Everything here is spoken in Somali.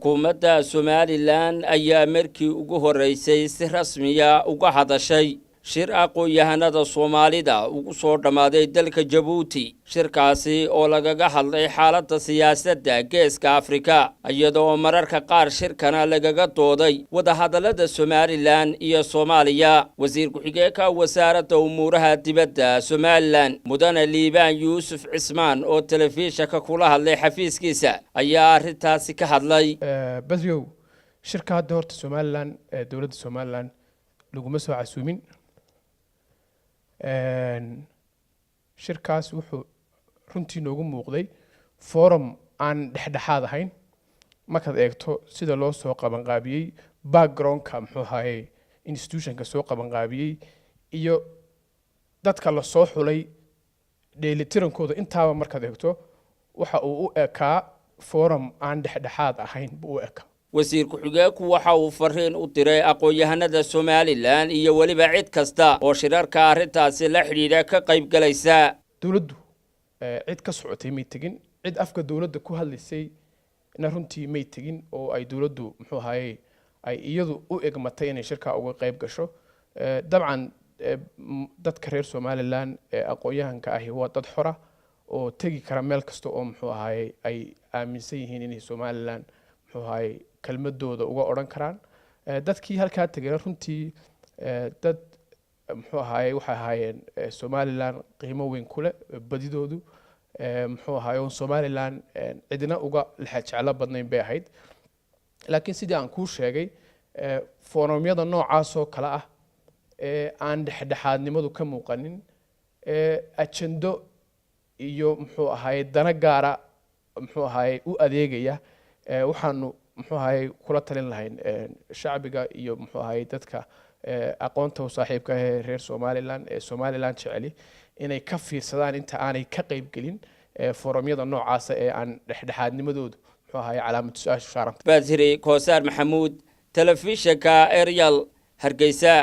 xukuumadda Somaliland ayaa markii ugu horeysay si rasmi ah uga hadashay shir aqoon-yahanada Soomaalida ugu soo dhamaaday dalka Djibouti. Shirkaasi oo lagaga hadlay xaaladda siyaasadda Geeska Afrika iyadoo mararka qaar shirkana lagaga dooday wadahadalada Somaliland iyo Soomaaliya. Wasiir ku-xigeenka wasaaradda umuuraha dibadda Somaliland Mudane Liibaan Yuusuf Cismaan oo telefishinka kula hadlay xafiiskiisa ayaa arrintaasi ka hadlay. Basyow shirka hadda horta Somaliland dawladda Somaliland laguma soo casuumin. shirkaas wuxuu runtii noogu muuqday forum aan dhexdhexaad ahayn markaad eegto sida loo soo qaban qaabiyay backgroundka muxuu ahaayay institutionka soo qaban qaabiyay iyo dadka la soo xulay dheelitirankooda intaaba markaad eegto waxa uu u ekaa forum aan dhexdhexaad ahayn buu u ekaa. wasiir ku-xigeenku waxa uu fariin u diray aqoon-yahanada Somaliland iyo waliba cid kasta oo shirarka arrintaasi la xiriira ka qayb galaysa. dawladdu cid ka socotay may tagin, cid afka dawladda ku hadlaysay na runtii may tagin oo ay dawladdu muxuu ahaayay ay iyadu u egmatay inay shirka uga qayb gasho. dabcan dadka reer Somaliland aqoon-yahanka ahi waa dad xora oo tagi kara meel kasta oo muxuu ahaayay ay aaminsan yihiin inay Somaliland muxuu ahaayay kalmadooda uga oran karaan. dadkii halka tagay runtii dad muxuu ahaayay waxa ahaayeen Somaliland qiimo weyn ku leh badidoodu muxuu ahaayay Somaliland cidina uga jecel badnayn bay ahayd. laakiin sidii aan ku sheegay forumyada noocaas oo kala ah aan dhexdhexaadnimadu ka muuqanin ajendo iyo muxuu ahaayay dana gaara muxuu ahaayay u adeegaya waxaanu muxuu ahaayay kula talin lahayn shacbiga iyo muxuu ahaayay dadka aqoonta u saaxiibka ah reer Somaliland jeceli inay ka fiirsadaan inta aanay ka qayb gelin forumyada noocaas aan dhexdhexaadnimadoodu muxuu ahaayay calaamad su'aasha saaran. Badri Koosar Maxamuud telefishinka Ariel Hargeysa.